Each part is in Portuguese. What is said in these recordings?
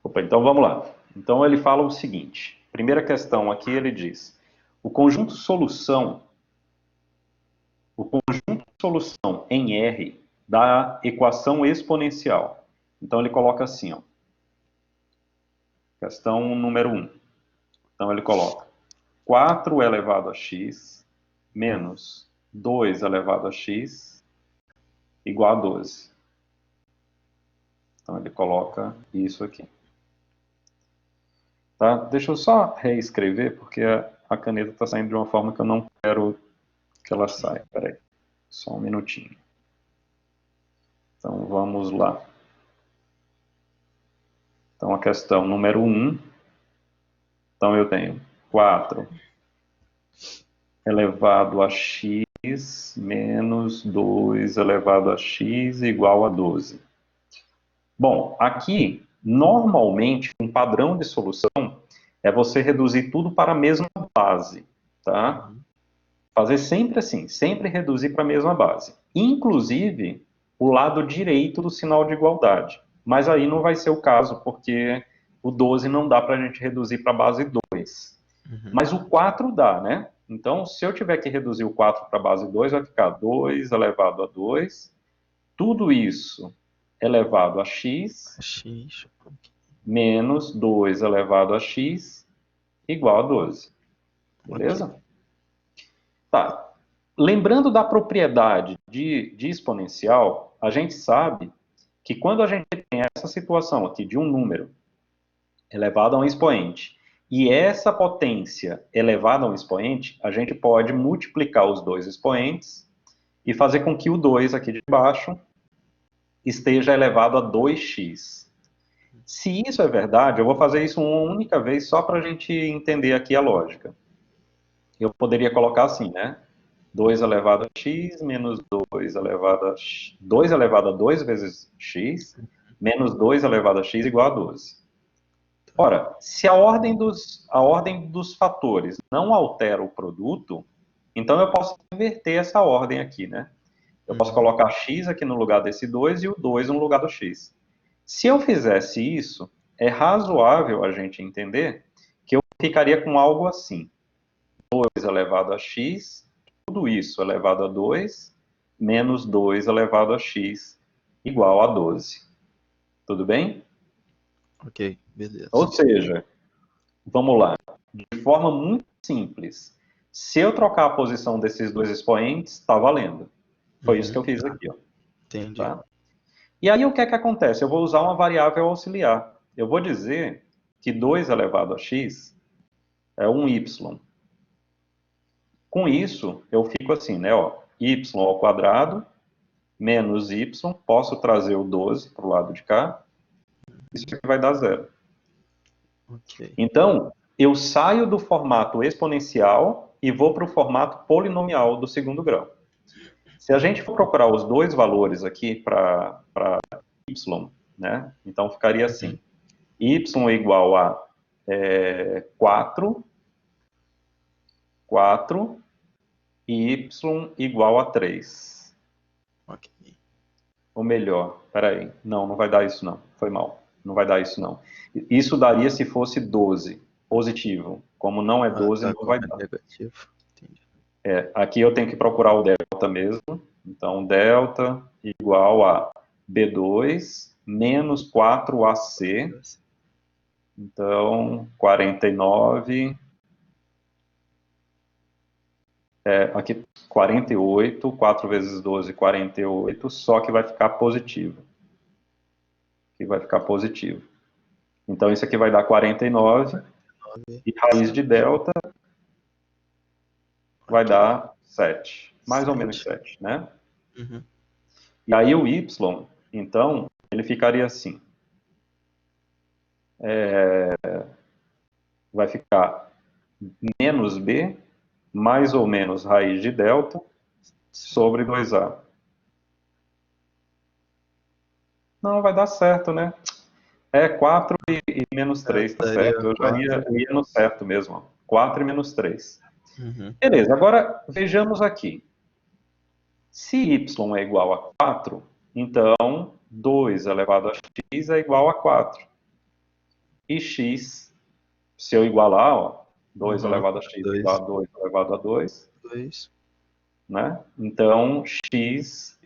Opa, então vamos lá. Então ele fala o seguinte. Primeira questão aqui ele diz: o conjunto solução em R da equação exponencial. Então ele coloca assim, ó. Questão número 1. Então ele coloca 4 elevado a x menos 2 elevado a x igual a 12. Então ele coloca isso aqui. Tá? Deixa eu só reescrever, porque a caneta está saindo de uma forma que eu não quero que ela saia. Espera aí, só um minutinho. Então vamos lá. Então a questão número 1. Então eu tenho 4 elevado a x menos 2 elevado a x igual a 12. Bom, aqui, normalmente, um padrão de solução é você reduzir tudo para a mesma base, tá? Fazer sempre assim, sempre reduzir para a mesma base. Inclusive, o lado direito do sinal de igualdade. Mas aí não vai ser o caso, porque o 12 não dá para a gente reduzir para a base 2. Mas o 4 dá, né? Então, se eu tiver que reduzir o 4 para a base 2, vai ficar 2 elevado a 2. Tudo isso elevado a x menos 2 elevado a x igual a 12. Beleza? Okay. Tá. Lembrando da propriedade de exponencial, a gente sabe que quando a gente tem essa situação aqui de um número elevado a um expoente e essa potência elevada a um expoente, a gente pode multiplicar os dois expoentes e fazer com que o 2 aqui de baixo esteja elevado a 2x. Se isso é verdade, eu vou fazer isso uma única vez só para a gente entender aqui a lógica. Eu poderia colocar assim, né? 2 elevado a x menos 2 elevado a 2 elevado a 2 vezes x menos 2 elevado a x igual a 12. Ora, se a ordem dos fatores não altera o produto, então eu posso inverter essa ordem aqui, né? Eu posso colocar x aqui no lugar desse 2 e o 2 no lugar do x. Se eu fizesse isso, é razoável a gente entender que eu ficaria com algo assim. 2 elevado a x, tudo isso elevado a 2, menos 2 elevado a x igual a 12. Tudo bem? Ok, beleza. Ou seja, vamos lá. De forma muito simples, se eu trocar a posição desses dois expoentes, está valendo. Foi isso que eu fiz aqui. Ó. Entendi. Tá? E aí o que é que acontece? Eu vou usar uma variável auxiliar. Eu vou dizer que 2 elevado a x é um y. Com isso, eu fico assim, né? Ó, y ao quadrado menos y, posso trazer o 12 para o lado de cá, isso aqui vai dar zero. Okay. Então, eu saio do formato exponencial e vou para o formato polinomial do segundo grau. Se a gente for procurar os dois valores aqui para y, né? Então ficaria assim, y igual a 4 e y igual a 3. Ok. Ou melhor, peraí, não vai dar isso não, foi mal, não vai dar isso não. Isso daria se fosse 12, positivo. Como não é 12, tá, não vai dar. Negativo. Entendi. Aqui eu tenho que procurar o delta mesmo. Então, delta igual a B2 menos 4AC. Então, 49. Aqui 48, 4 vezes 12, 48, só que vai ficar positivo. Aqui vai ficar positivo. Então, isso aqui vai dar 49. E raiz de delta vai dar 7. Mais ou menos 7, né? Uhum. E aí o y, então, ele ficaria assim. Vai ficar menos b, mais ou menos raiz de delta, sobre 2a. Não, vai dar certo, né? 4 e menos 3, tá certo. Eu já ia no certo mesmo. Ó. 4 e menos 3. Uhum. Beleza, agora vejamos aqui. Se y é igual a 4, então 2 elevado a x é igual a 4. e x, se eu igualar, ó, 2 Uhum. elevado a x Dois. igual a 2 elevado a 2, 2 né? Então, x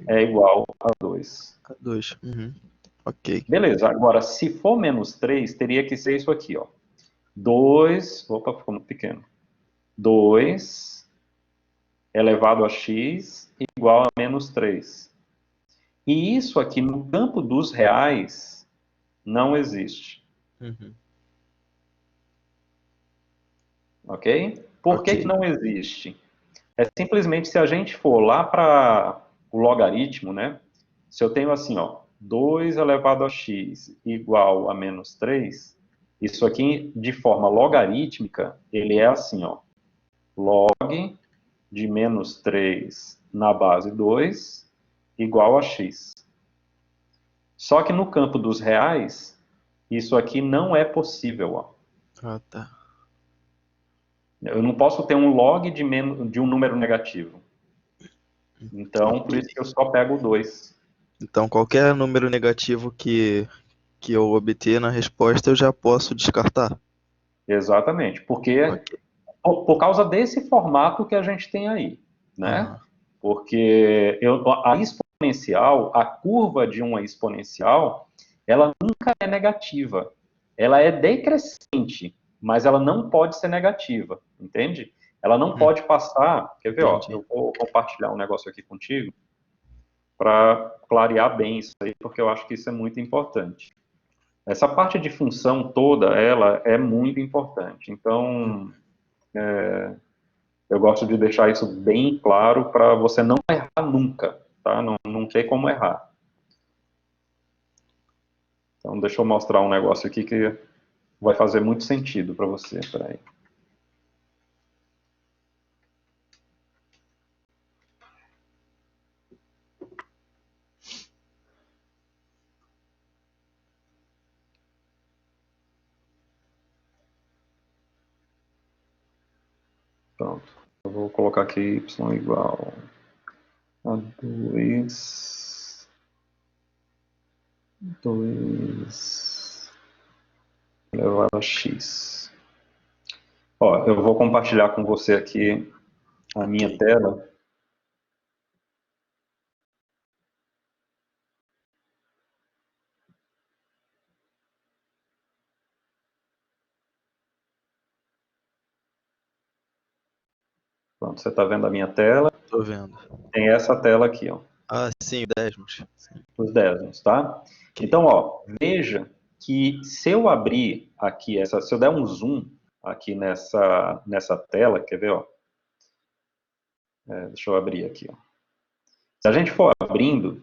é igual a 2. a 2. Uhum. Ok. Beleza, agora, se for menos 3, teria que ser isso aqui, ó. 2, opa, ficou muito pequeno. 2 elevado a x igual a menos 3. E isso aqui no campo dos reais não existe. Uhum. Ok? Por que Ok. que não existe? É simplesmente se a gente for lá para o logaritmo, né? Se eu tenho assim, ó, 2 elevado a x igual a menos 3, isso aqui de forma logarítmica, ele é assim, ó, log de menos 3 na base 2 igual a x. Só que no campo dos reais, isso aqui não é possível, ó. Ah, tá. Eu não posso ter um log de um número negativo. Então, por Ok. isso que eu só pego o 2. Então, qualquer número negativo que eu obter na resposta, eu já posso descartar. Exatamente. Porque, Ok. por causa desse formato que a gente tem aí, né? Aham. Porque a exponencial, a curva de uma exponencial, ela nunca é negativa. Ela é decrescente, mas ela não pode ser negativa, entende? Ela não pode passar. Quer ver, ó? Entendi. Eu vou compartilhar um negócio aqui contigo para clarear bem isso aí, porque eu acho que isso é muito importante. Essa parte de função toda, ela é muito importante. Então, eu gosto de deixar isso bem claro para você não errar nunca, tá? Não ter como errar. Então, deixa eu mostrar um negócio aqui que vai fazer muito sentido para você. Peraí. Pronto. Eu vou colocar aqui y igual a 2, 2 elevado a x. Ó, eu vou compartilhar com você aqui a minha Ok. tela. Pronto, você está vendo a minha tela. Tô vendo. Tem essa tela aqui, ó, Ah, sim, o Desmos. Sim. os décimos, tá? Ok. Então, ó, veja que se eu abrir aqui se eu der um zoom aqui nessa tela, quer ver, ó? Deixa eu abrir aqui, ó. Se a gente for abrindo,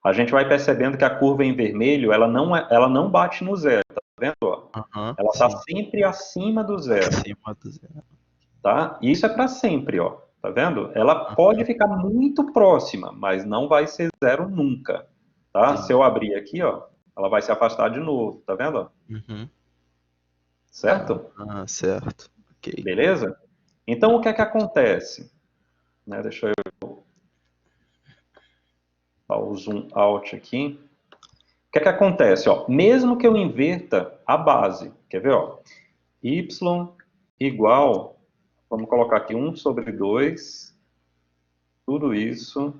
a gente vai percebendo que a curva em vermelho, ela não bate no zero, tá vendo, ó? Aham, Ela está sim. sempre acima do zero, Acima do zero. tá? E isso é para sempre, ó. Tá vendo? Ela pode Aham, ficar muito próxima, mas não vai ser zero nunca, tá? Se entendi. eu abrir aqui, ó, ela vai se afastar de novo, tá vendo? Ó? Uhum. Certo? Ah, certo. Ok. Beleza? Então, o que é que acontece? Né, deixa eu dar o zoom out aqui. O que é que acontece? Ó, mesmo que eu inverta a base, quer ver? Ó, y igual, vamos colocar aqui 1 sobre 2, tudo isso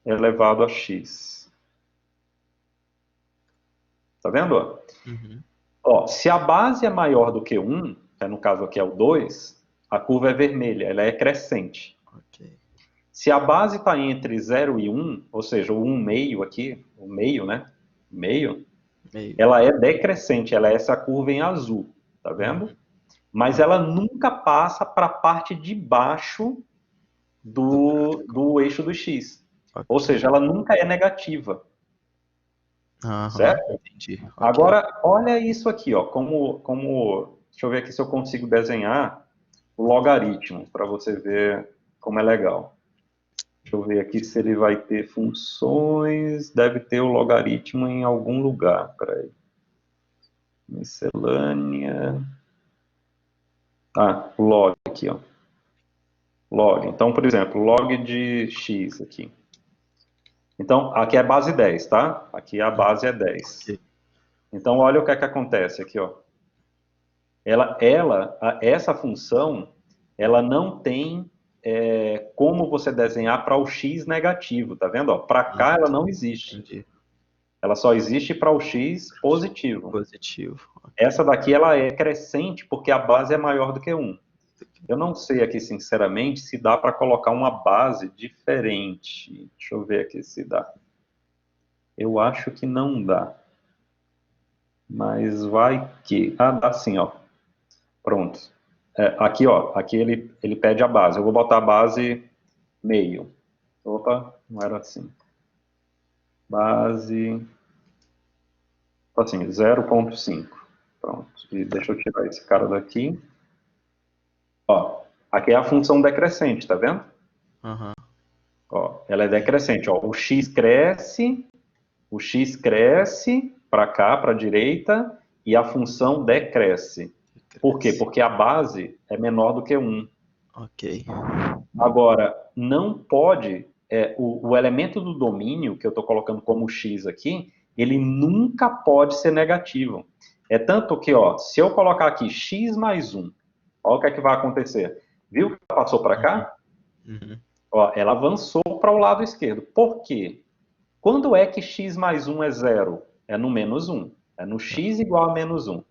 elevado a x. Tá vendo? Ó? Uhum. Ó, se a base é maior do que 1, que no caso aqui é o 2, a curva é vermelha, ela é crescente. Ok. Se a base está entre 0 e 1, ou seja, o 1 meio aqui, o meio, né? Meio, Meio. ela é decrescente, ela é essa curva em azul, tá vendo? Uhum. Mas ela nunca passa para a parte de baixo Do gráfico. do eixo do x. Ou Ok. seja, ela nunca é negativa, Aham, certo? entendi. Ok. Agora, olha isso aqui, ó, deixa eu ver aqui se eu consigo desenhar o logaritmo, para você ver como é legal. Deixa eu ver aqui se ele vai ter funções. Deve ter o logaritmo em algum lugar. Peraí. Miscelânea. Ah, o log aqui, ó. Log. Então, por exemplo, log de x aqui. Então, aqui é a base 10, tá? Aqui a base é 10. Ok. Então, olha o que é que acontece aqui, ó. Essa função, ela não tem como você desenhar para o x negativo, tá vendo? Para cá ela não existe. Entendi. Ela só existe para o x positivo. Positivo. Essa daqui ela é crescente porque a base é maior do que 1. Eu não sei aqui, sinceramente, se dá para colocar uma base diferente. Deixa eu ver aqui se dá. Eu acho que não dá. Mas vai que... Ah, dá sim, ó. Pronto. Aqui, ó. Aqui ele pede a base. Eu vou botar a base meio. Opa, não era assim. Base... Assim, 0,5. Pronto. E deixa eu tirar esse cara daqui. Ó, aqui é a função decrescente, tá vendo? Aham. Ó, ela é decrescente. Ó. O x cresce para cá, para a direita, e a função decresce. Por quê? Porque a base é menor do que 1. Ok. Agora, não pode, o elemento do domínio, que eu estou colocando como x aqui, ele nunca pode ser negativo. É tanto que, ó, se eu colocar aqui x mais 1, olha o que é que vai acontecer. Viu que ela passou para cá? Uhum. Ó, ela avançou para o lado esquerdo. Por quê? Quando é que x mais 1 é zero? É no menos 1. É no x igual a menos 1.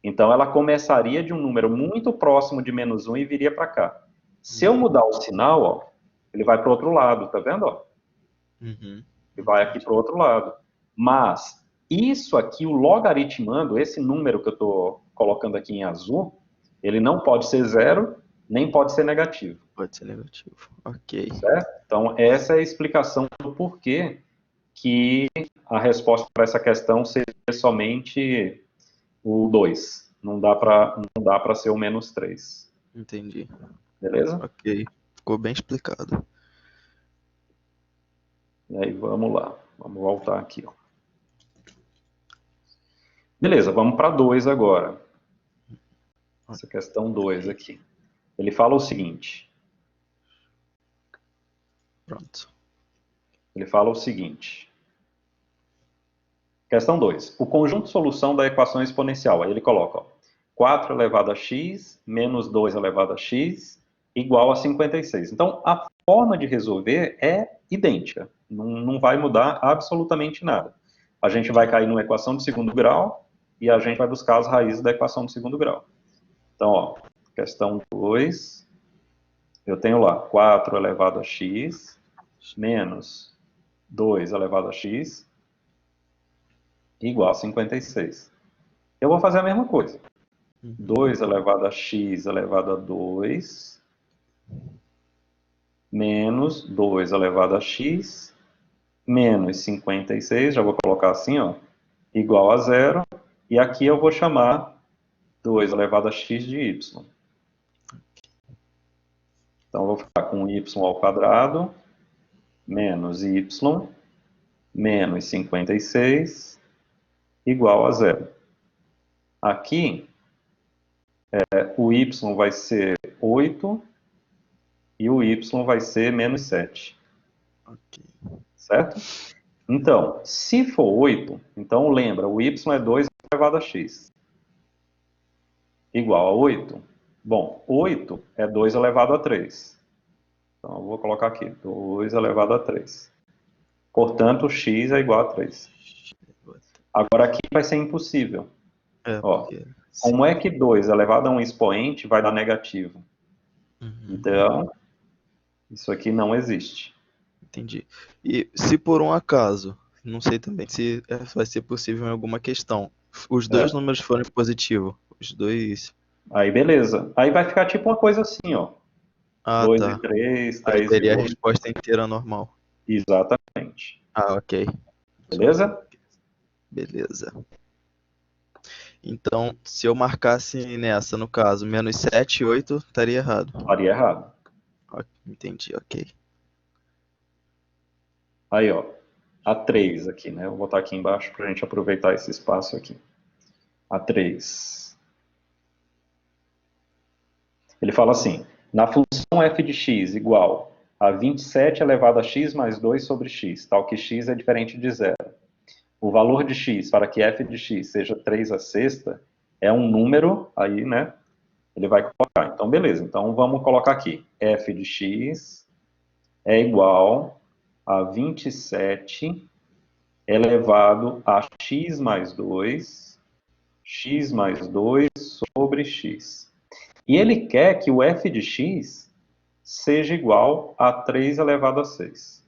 Então, ela começaria de um número muito próximo de menos 1 e viria para cá. Se eu mudar o sinal, ó, ele vai para o outro lado, tá vendo? Ó? Uhum. Ele vai aqui para o outro lado. Mas isso aqui, o logaritmando, esse número que eu estou colocando aqui em azul, ele não pode ser zero, nem pode ser negativo. Pode ser negativo. Ok. Certo? Então, essa é a explicação do porquê que a resposta para essa questão seria somente o 2. Não dá para ser o menos 3. Entendi. Beleza? Ok. Ficou bem explicado. E aí, vamos lá. Vamos voltar aqui. Ó. Beleza, vamos para 2 agora. Essa questão 2 aqui. Ele fala o seguinte. Pronto. Ele fala o seguinte. Questão 2. O conjunto de solução da equação exponencial. Aí ele coloca, ó, 4 elevado a x menos 2 elevado a x igual a 56. Então, a forma de resolver é idêntica. Não vai mudar absolutamente nada. A gente vai cair numa equação de segundo grau e a gente vai buscar as raízes da equação de segundo grau. Então, ó, questão 2, eu tenho lá 4 elevado a x menos 2 elevado a x igual a 56. Eu vou fazer a mesma coisa. 2 elevado a x elevado a 2 menos 2 elevado a x menos 56, já vou colocar assim, ó, igual a zero. E aqui eu vou chamar 2 elevado a x de y. Então, eu vou ficar com y ao quadrado menos y menos 56 igual a zero. Aqui, o y vai ser 8 e o y vai ser menos 7. Ok. Certo? Então, se for 8, então lembra, o y é 2 elevado a x. Igual a 8. Bom, 8 é 2 elevado a 3. Então, eu vou colocar aqui, 2 elevado a 3. Portanto, x é igual a 3. Agora aqui vai ser impossível. Ó, Porque... como é que 2 elevado a um expoente vai dar negativo? Então, isso aqui não existe. Entendi. E se por um acaso, não sei também se vai ser possível em alguma questão, os dois números forem positivos, os dois... Aí, beleza. Aí vai ficar tipo uma coisa assim, ó. Ah, 2 e tá. 3, Aí 3 e teria a 8. resposta inteira normal. Exatamente. Ah, ok. Beleza? Beleza. Então, se eu marcasse nessa, no caso, menos 7 e 8, estaria errado. Estaria errado. Entendi, ok. Aí, ó. A 3 aqui, né? Eu vou botar aqui embaixo para a gente aproveitar esse espaço aqui. A 3. Ele fala assim, na função f de x igual a 27 elevado a x mais 2 sobre x, tal que x é diferente de zero. o valor de x para que f de x seja 3 à sexta é um número, aí, né, ele vai colocar. Então, beleza. Então, vamos colocar aqui. F de x é igual a 27 elevado a x mais 2 sobre x. E ele quer que o f de x seja igual a 3 elevado a 6.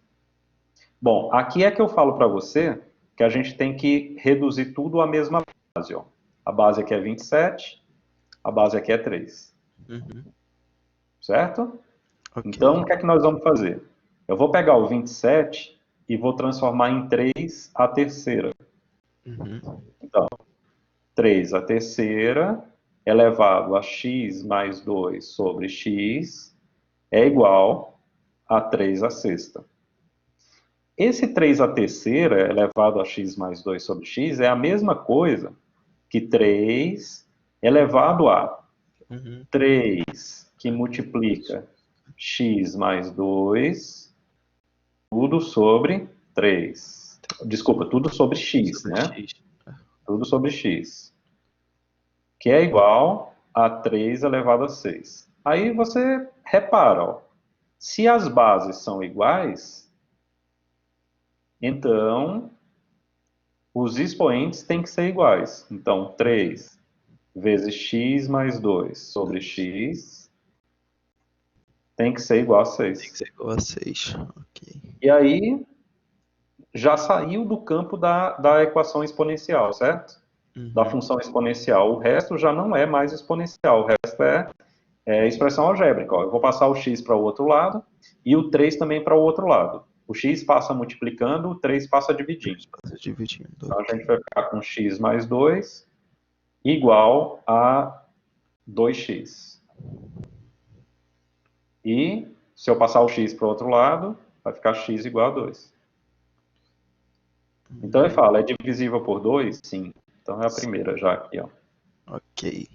Bom, aqui é que eu falo para você que a gente tem que reduzir tudo à mesma base. Ó. A base aqui é 27, a base aqui é 3. Uhum. Certo? Ok. Então, o que é que nós vamos fazer? Eu vou pegar o 27 e vou transformar em 3 a terceira. Uhum. Então, 3 a terceira elevado a x mais 2 sobre x é igual a 3 a sexta. Esse 3 a terceira elevado a x mais 2 sobre x é a mesma coisa que 3 elevado a Uhum. 3 que multiplica x mais 2, tudo sobre 3. Desculpa, tudo sobre x, Sobre né? X. Tudo sobre x. Que é igual a 3 elevado a 6. Aí você repara, ó, se as bases são iguais, então os expoentes têm que ser iguais. Então, 3 vezes x mais 2 sobre x tem que ser igual a Tem que 6. ser igual a 6. Ok. E aí já saiu do campo da equação exponencial, certo? Da Uhum. função exponencial. O resto já não é mais exponencial, o resto é expressão algébrica. Ó. Eu vou passar o x para o outro lado e o 3 também para o outro lado. O x passa multiplicando, o 3 passa dividindo. Passa dividindo. Então a Ok. gente vai ficar com x mais 2 igual a 2x. E se eu passar o x para o outro lado, vai ficar x igual a 2. Então ele fala, é divisível por 2? Sim. Então é a primeira já aqui, ó. Ok.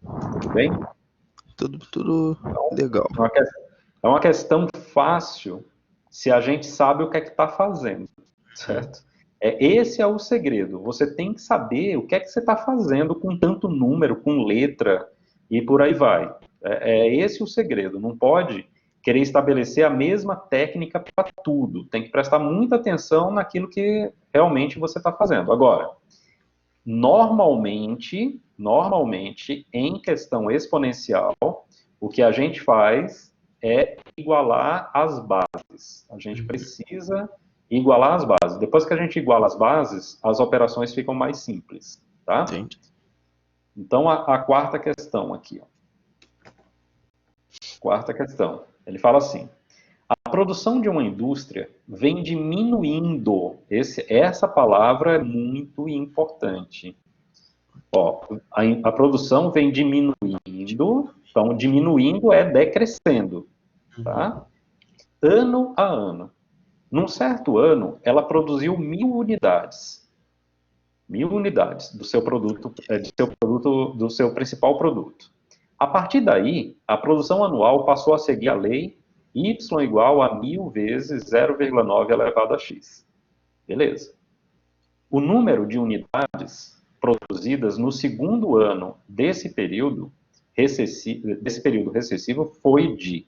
Tudo bem? Tudo legal. É uma, é uma questão fácil se a gente sabe o que é que está fazendo, certo? Esse é o segredo. Você tem que saber o que é que você está fazendo com tanto número, com letra e por aí vai. É esse o segredo. Não pode querer estabelecer a mesma técnica para tudo. Tem que prestar muita atenção naquilo que realmente você está fazendo. Agora, normalmente, em questão exponencial, o que a gente faz é igualar as bases. A gente precisa igualar as bases. Depois que a gente iguala as bases, as operações ficam mais simples, tá? Entendi. Então, a quarta questão aqui, ó. Quarta questão. Ele fala assim: a produção de uma indústria vem diminuindo. Essa palavra é muito importante. Ó, a produção vem diminuindo, então diminuindo é decrescendo, tá? Ano a ano. Num certo ano, ela produziu 1.000 unidades. 1.000 unidades do seu produto, do seu principal produto. A partir daí, a produção anual passou a seguir a lei y igual a 1.000 vezes 0,9 elevado a x. Beleza. O número de unidades produzidas no segundo ano desse período recessivo foi de.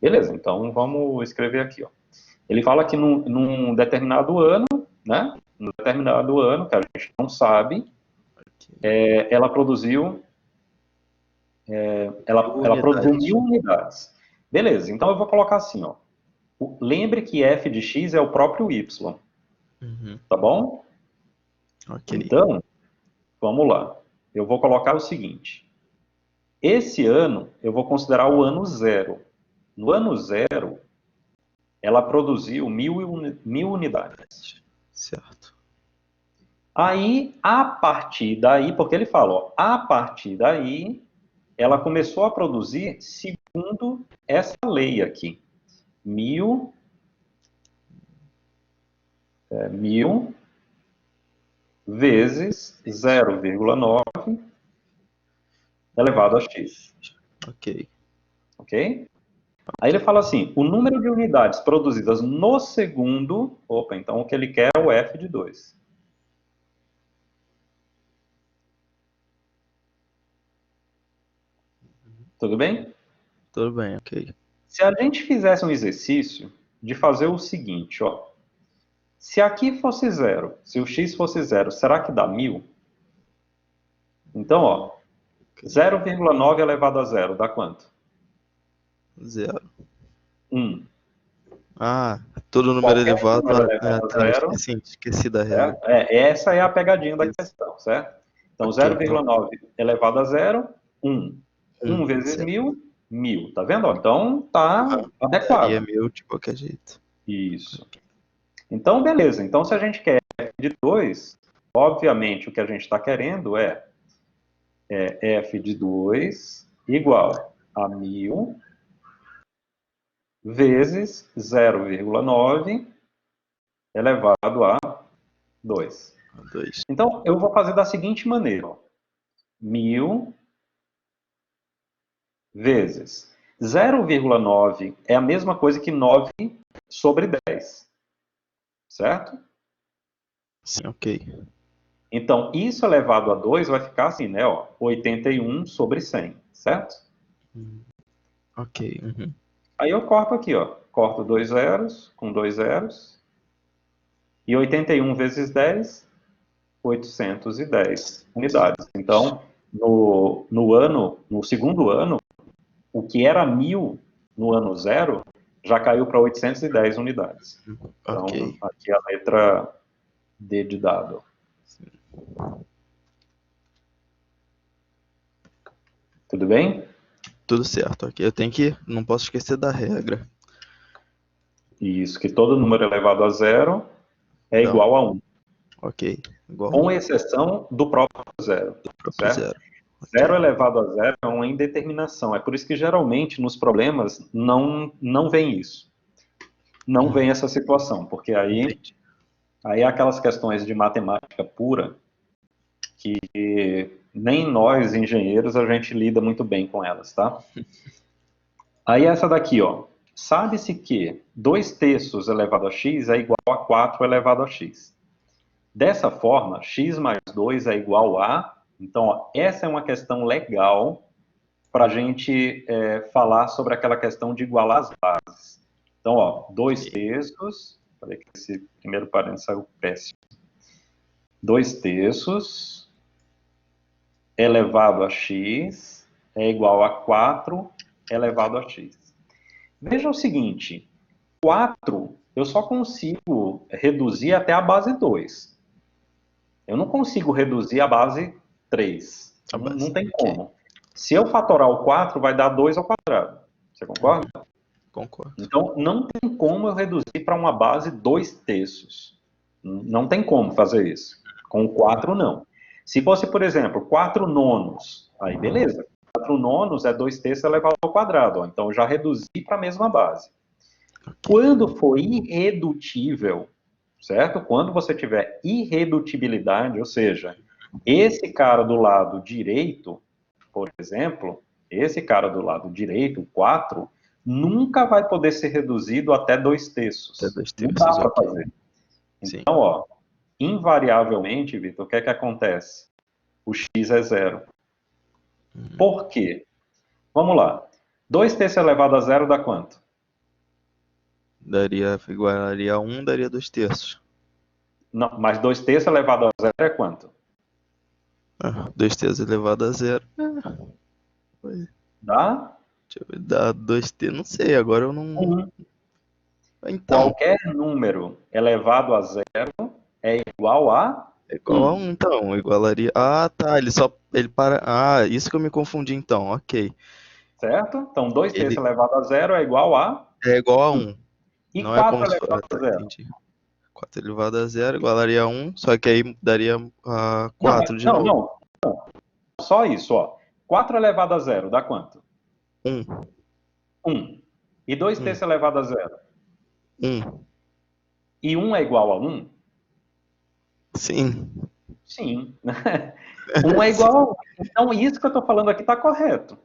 Beleza, então vamos escrever aqui. Ó. Ele fala que num determinado ano, né? Num determinado ano, que a gente não sabe, ela produziu. Ela produziu 1.000 unidades. Beleza, então eu vou colocar assim, ó. Lembre que f de x é o próprio y, tá bom? Ok. Então, vamos lá. Eu vou colocar o seguinte. Esse ano, eu vou considerar o ano zero. No ano zero, ela produziu 1.000 unidades. Certo. Aí, a partir daí, porque ele fala, ó, a partir daí, ela começou a produzir segundo essa lei aqui. 1.000 vezes 0,9 elevado a x. Ok. Ok? Aí ele fala assim, o número de unidades produzidas no segundo... Opa, então o que ele quer é o f de 2. Tudo bem? Tudo bem, ok. Se a gente fizesse um exercício de fazer o seguinte, ó. Se aqui fosse zero, se o x fosse zero, será que dá 1000? Então, ó, 0,9 elevado a zero dá quanto? Zero. 1. Ah, todo número Qualquer elevado número elevado a tá, zero, esqueci da regra. certo? Essa é a pegadinha da Isso. questão, certo? Então, Ok, então, 0,9 elevado a zero, 1. 1 vezes zero. 1000, 1000. Tá vendo? Ó? Então, tá Daria adequado. 1000 de qualquer jeito. Isso. Então, beleza. Então, se a gente quer f de 2, obviamente o que a gente está querendo é f de 2 igual a 1000 vezes 0,9 elevado a 2. 2. Então, eu vou fazer da seguinte maneira. Ó. 1000 vezes 0,9 é a mesma coisa que 9 sobre 10. Certo? Sim, ok. Então, isso elevado a 2 vai ficar assim, né? Ó, 81 sobre 100. Certo? Ok. Uhum. Aí eu corto aqui, ó. Corto 2 zeros com 2 zeros. E 81 vezes 10, 810 unidades. Então, no segundo ano, o que era 1000 no ano zero, já caiu para 810 unidades. Ok. Então, aqui é a letra D de dado. Tudo bem? Tudo certo, ok. Não posso esquecer da regra. Isso, que todo número elevado a zero é Dá um. igual a 1, Ok. Igual com exceção do próprio zero, do próprio certo? zero. Zero Ok. elevado a zero é uma indeterminação. É por isso que geralmente nos problemas não vem isso. Não vem essa situação, porque Entendi. aí é aquelas questões de matemática pura que nem nós, engenheiros, a gente lida muito bem com elas, tá? Aí essa daqui, ó. Sabe-se que 2 terços elevado a x é igual a 4 elevado a x. Dessa forma, x mais 2 é igual a... Então, ó, essa é uma questão legal para a gente falar sobre aquela questão de igualar as bases. Então, ó, 2 Ok. terços... Falei que esse primeiro parênteses saiu péssimo. 2 terços elevado a x é igual a 4 elevado a x. Veja o seguinte, 4 eu só consigo reduzir até a base 2. Eu não consigo reduzir a base 3. A Não base. tem Ok. como. Se eu fatorar o 4, vai dar 2 ao quadrado. Você concorda? Concordo. Então, não tem como eu reduzir para uma base 2 terços. Não tem como fazer isso. Com o 4, não. Se fosse, por exemplo, 4 nonos, aí beleza. 4 nonos é 2 terços elevado ao quadrado. Ó. Então, eu já reduzi para a mesma base. Quando for irredutível, certo? Quando você tiver irredutibilidade, ou seja, esse cara do lado direito, por exemplo, esse cara do lado direito, 4, nunca vai poder ser reduzido até 2 Até terços. 2 Não dá terços, para ok. fazer. Sim. Então, ó, invariavelmente, Vitor, o que é que acontece? O x é zero. Por quê? Vamos lá. 2 terços elevado a zero dá quanto? Igualaria a 1, daria 2 terços. Não, mas 2 terços elevado a zero é quanto? 2 terços elevado a zero. Dá Deixa eu ver, dá 2 terços. Não sei, agora eu não. 1. Então, Qualquer número elevado a zero é igual a é igual a 1. 1, então. Igualaria. Ah, tá. Ele só. Ele para. Ah, isso que eu me confundi, então. Ok. Certo? Então, 2 terços Ele elevado a zero é igual a é igual a 1. 1. E Não é 4 como se fosse. elevado Ah, a tá, zero? entendi. 4 elevado a zero igualaria a 1, só que aí daria a Não, 4 de não, novo. não. Só isso, ó. 4 elevado a zero dá quanto? 1, 1. E 2 1, terços elevado a zero? 1. E 1 é igual a 1? Sim. Sim. 1 é Sim. igual a 1. Então, isso que eu estou falando aqui está correto.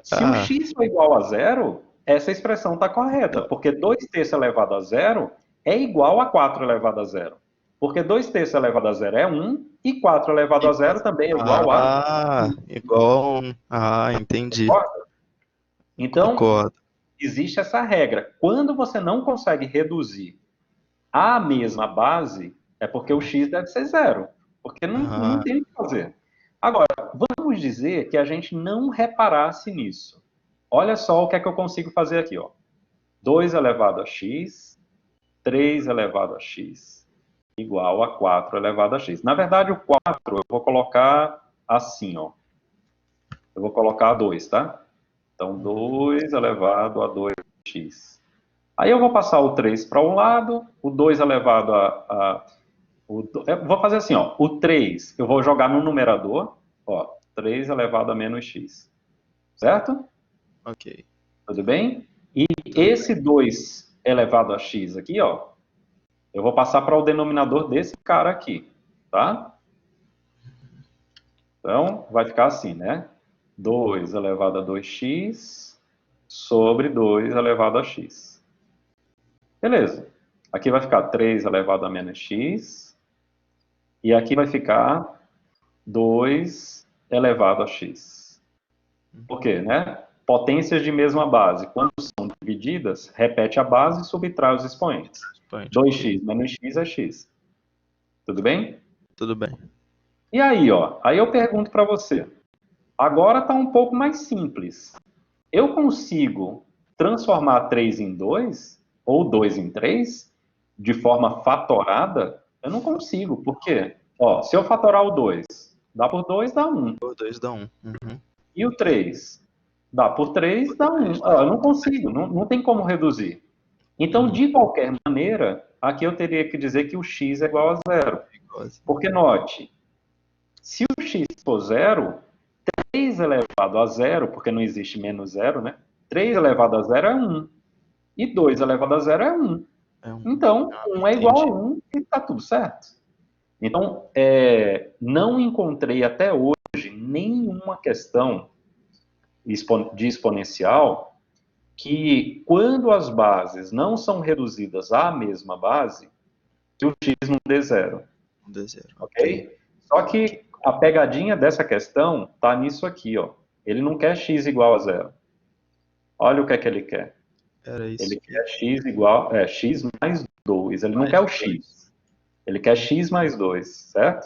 Se o Ah, x for igual a zero, essa expressão está correta, porque 2 terços elevado a zero é igual a 4 elevado a zero. Porque 2 terços elevado a zero é 1, e 4 elevado a zero também é igual a 1. Igual a 1. Ah, entendi. Então, Concordo. existe essa regra. Quando você não consegue reduzir a mesma base, é porque o x deve ser zero. Porque não tem o que fazer. Agora, vamos dizer que a gente não reparasse nisso. Olha só o que é que eu consigo fazer aqui, ó. 2 elevado a x, 3 elevado a x, igual a 4 elevado a x. Na verdade, o 4 eu vou colocar assim, ó. Eu vou colocar 2, tá? Então, 2 elevado a 2x. Aí eu vou passar o 3 para um lado, o 2 elevado eu vou fazer assim, ó. O 3 eu vou jogar no numerador, ó. 3 elevado a menos x. Certo? Ok. Tudo bem? E esse 2 elevado a x aqui, ó, eu vou passar para o denominador desse cara aqui, tá? Então, vai ficar assim, né? 2 elevado a 2x sobre 2 elevado a x. Beleza. Aqui vai ficar 3 elevado a menos x. E aqui vai ficar 2 elevado a x. Por quê, né? Potências de mesma base. Quando são divididas, repete a base e subtrai os expoentes. 2x menos x é x. Tudo bem? Tudo bem. E aí, ó, aí eu pergunto para você. Agora está um pouco mais simples. Eu consigo transformar 3 em 2 ou 2 em 3 de forma fatorada? Eu não consigo. Por quê? Ó, se eu fatorar o 2, dá por 2, dá 1. Por 2 dá 1. Uhum. E o 3? Dá por 3, dá 1. Eu não consigo, não tem como reduzir. Então, de qualquer maneira, aqui eu teria que dizer que o x é igual a zero. Porque, note, se o x for zero, 3 elevado a zero, porque não existe menos zero, né? 3 elevado a zero é 1. E 2 elevado a zero é 1. Então, 1 é igual a 1 e está tudo certo. Então, não encontrei até hoje nenhuma questão de exponencial que, quando as bases não são reduzidas à mesma base, que o x não dê zero. Não dê zero. Ok? Só que a pegadinha dessa questão está nisso aqui, ó. Ele não quer x igual a zero. Olha o que é que ele quer. Era isso. Ele quer x mais 2. Ele não quer o x. Ele quer x mais 2, certo?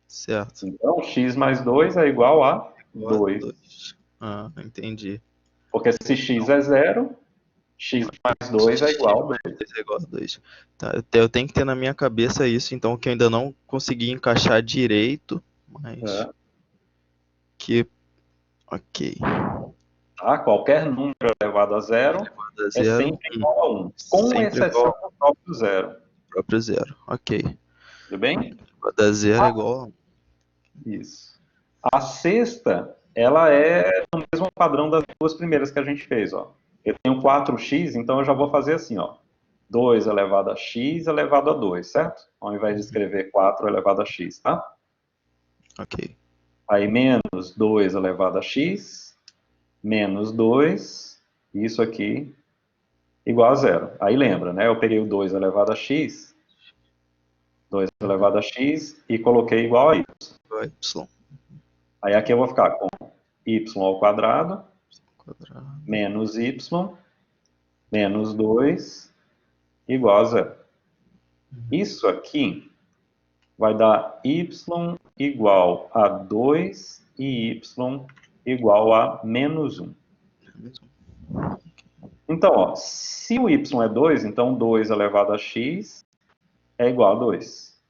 Certo. Então, x mais 2 é igual a 2. Ah, entendi. Porque se x é zero, x mais 2 é igual a 2. É igual a 2. Tá, eu tenho que ter na minha cabeça isso, então, que eu ainda não consegui encaixar direito, mas que... Ok. Tá? Qualquer número elevado a zero é sempre igual a 1, com exceção do próprio zero. Próprio zero, ok. Tudo bem? Elevado a zero é igual a 1. Isso. A sexta, ela é no mesmo padrão das duas primeiras que a gente fez, ó. Eu tenho 4x, então eu já vou fazer assim, ó. 2 elevado a x elevado a 2, certo? Ao invés de escrever 4 elevado a x, tá? Ok. Aí menos 2 elevado a x, menos 2, isso aqui, igual a zero. Aí lembra, né? Eu peguei o 2 elevado a x, 2 elevado a x, e coloquei igual a y. Igual a y. Aí aqui eu vou ficar com y ao quadrado, menos y, menos 2, igual a zero. Isso aqui vai dar y igual a 2 e y igual a menos 1. Então, ó, se o y é 2, então 2 elevado a x é igual a 2.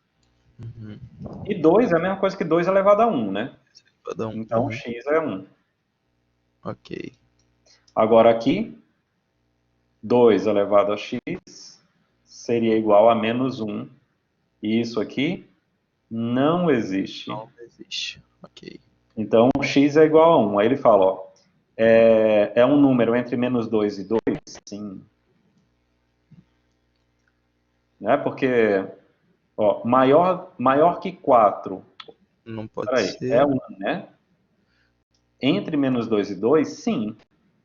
E 2 é a mesma coisa que 2 elevado a 1, né? Então, x é 1. Ok. Agora aqui, 2 elevado a x seria igual a menos 1. E isso aqui não existe. Não existe. Ok. Então, x é igual a 1. Aí ele fala, ó, é um número entre menos 2 e 2? Sim. Né? Porque, ó, maior que 4. Não pode ser. É 1, né? Entre menos 2 e 2, sim.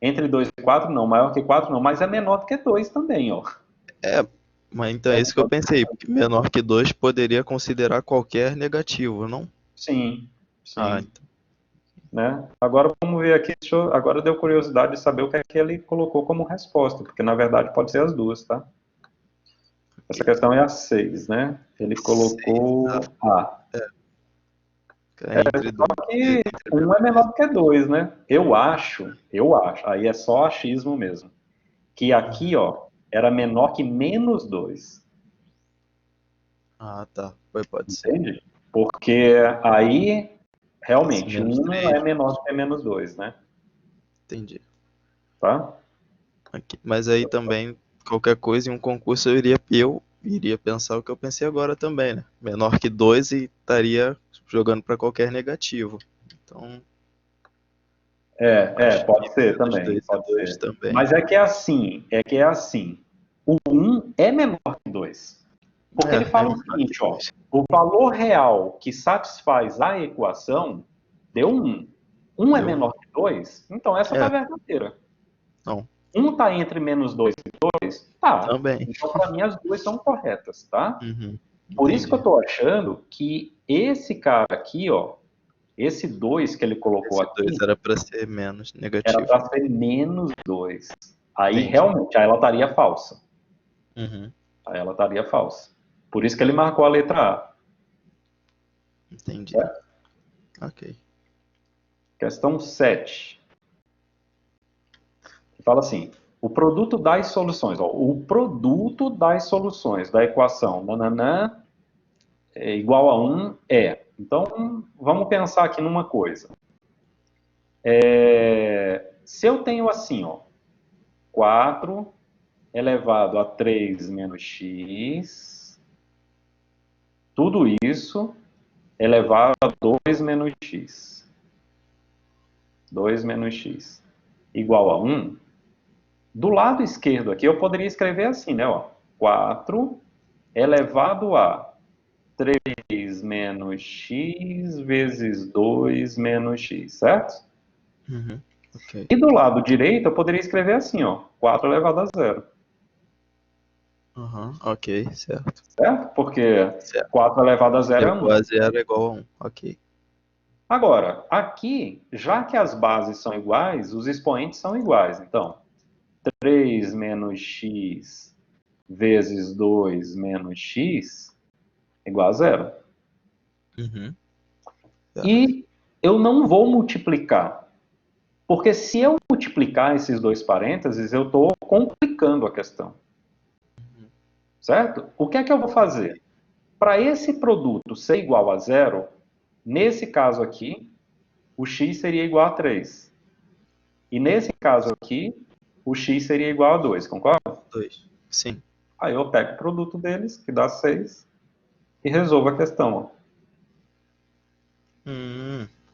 Entre 2 e 4 não, maior que 4 não, mas é menor do que 2 também, ó. É, mas então é isso que eu pensei. Porque menor que 2 poderia considerar qualquer negativo, não? Sim, Ah, sim. então. Né? Agora vamos ver aqui, agora deu curiosidade de saber o que é que ele colocou como resposta, porque na verdade pode ser as duas, tá? Essa Ok. questão é a 6, né? Ele 6, colocou A. é entre 2 Só e que entre um é menor menor do que 2, né? Eu acho, aí é só achismo mesmo, que que aqui, ó, era menor que menos 2, Ah, tá. Pode ser. entende? Porque aí, Esse realmente, menos um é 3, menor do que menos 2, né? entendi. Tá? Aqui. Mas aí também, qualquer coisa em um concurso, eu iria pensar o que eu pensei agora também, né? Menor que 2 e estaria jogando para qualquer negativo. Então, acho que Pode ser menos também, 2 e pode 2 ser. também. Mas é que é assim. O um é menor que 2. Porque ele É fala o menor que seguinte, ó, 2. o valor real que satisfaz a equação deu 1. 1 é Deu um. menor que 2, então essa tá É, verdadeira. não. 1 tá entre menos 2 e 2, tá. Também. Então, para mim, as duas são corretas, tá? Uhum. Por isso que eu Entendi. tô achando que esse cara aqui, ó, esse 2 que ele colocou Esse 2 aqui, era para ser menos era negativo. para ser menos 2. Aí, Entendi. realmente, aí ela estaria falsa. Uhum. Aí ela estaria falsa. Por isso que ele marcou a letra A. Entendi. Certo? Ok. Questão 7. Que fala assim, o produto das soluções. Ó, o produto das soluções da equação nananã é igual a 1 é. Então, vamos pensar aqui numa coisa. Se eu tenho assim, ó, 4 elevado a 3 menos x, tudo isso elevado a 2 menos x. 2 menos x igual a 1. Do lado esquerdo aqui, eu poderia escrever assim, né? Ó, 4 elevado a 3 menos x vezes 2 menos x, certo? Uhum. Ok. E do lado direito, eu poderia escrever assim, ó, 4 elevado a zero, Uhum. Ok, certo. certo? Porque Certo. 4 elevado a zero é Elevou 1. a zero é igual a 1. Ok. Agora, aqui, já que as bases são iguais, os expoentes são iguais. Então, 3 menos x vezes 2 menos x igual a zero. Uhum. Certo. E eu não vou multiplicar, porque se eu multiplicar esses dois parênteses, eu estou complicando a questão, certo? O que é que eu vou fazer? Para esse produto ser igual a zero, nesse caso aqui, o x seria igual a 3. E nesse caso aqui, o x seria igual a 2, concorda? 2. Sim. Aí eu pego o produto deles, que dá 6, e resolvo a questão. Ó.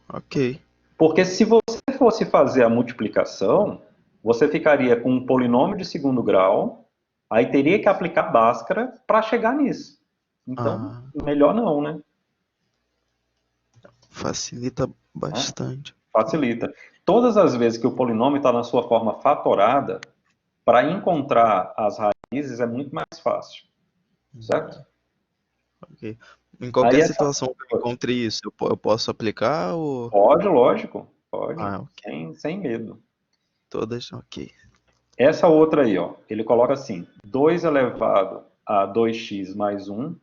Ok. Porque se você fosse fazer a multiplicação, você ficaria com um polinômio de segundo grau, aí teria que aplicar Bhaskara para chegar nisso. Então, Ah, melhor não, né? facilita Né? bastante. Facilita. Todas as vezes que o polinômio está na sua forma fatorada, para encontrar as raízes é muito mais fácil, certo? Ok. Em Aí qualquer essa situação que eu encontre isso, eu posso aplicar ou. pode, lógico, pode, Ah, ok. sem medo. Todas, ok. Essa outra aí, ó, ele coloca assim, 2 elevado a 2x mais 1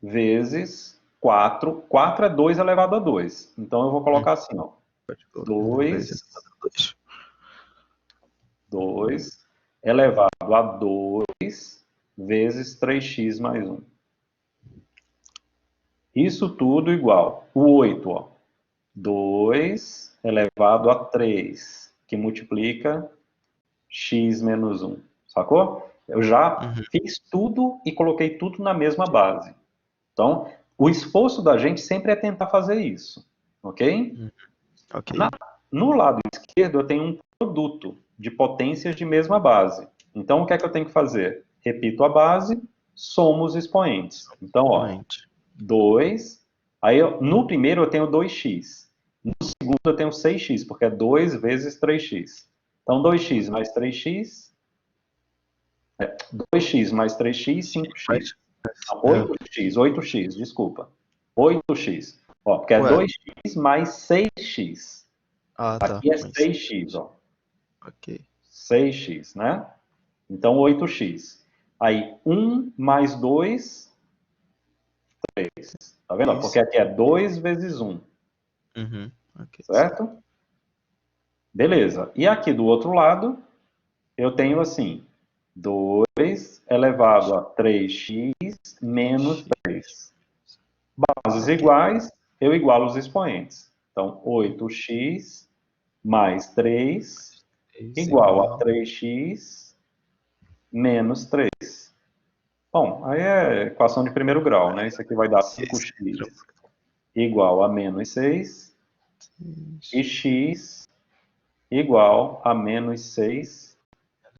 vezes 4. 4 é 2 elevado a 2. Então eu vou Hum, colocar assim, ó, Pode colocar. 2 2, elevado a 2. 2 elevado a 2 vezes 3x mais 1. Isso tudo igual. O 8, ó, 2 elevado a 3, que multiplica x menos 1. Sacou? Eu já Uhum. fiz tudo e coloquei tudo na mesma base. Então, o esforço da gente sempre é tentar fazer isso, ok? Uhum. Ok. No lado esquerdo, eu tenho um produto de potências de mesma base. Então, o que é que eu tenho que fazer? Repito a base, somo os expoentes. Então, ó, Expoente. 2. Aí, no primeiro, eu tenho 2x. No segundo eu tenho 6x, porque é 2 vezes 3x. Então, 2x mais 3x... 2x mais 3x, 5x. Não, 8x, desculpa. 8x. Ó, porque é Ué, 2x mais 6x. ah, tá. Aqui é Mas, 6x, ó. ok. 6x, né? Então, 8x. Aí, 1 mais 2, 3. Tá vendo? Ó, porque Isso. aqui é 2 vezes 1, Uhum. Ok, certo. certo? Beleza. E aqui do outro lado, eu tenho assim, 2 elevado a 3x menos 3. Bases Ok. iguais, eu igualo os expoentes. Então, 8x mais 3 3 igual a igual 3x menos 3. Bom, aí é equação de primeiro grau, né? Isso aqui vai dar esse 5x tranquilo. igual a menos 6 e 6, x igual a menos 6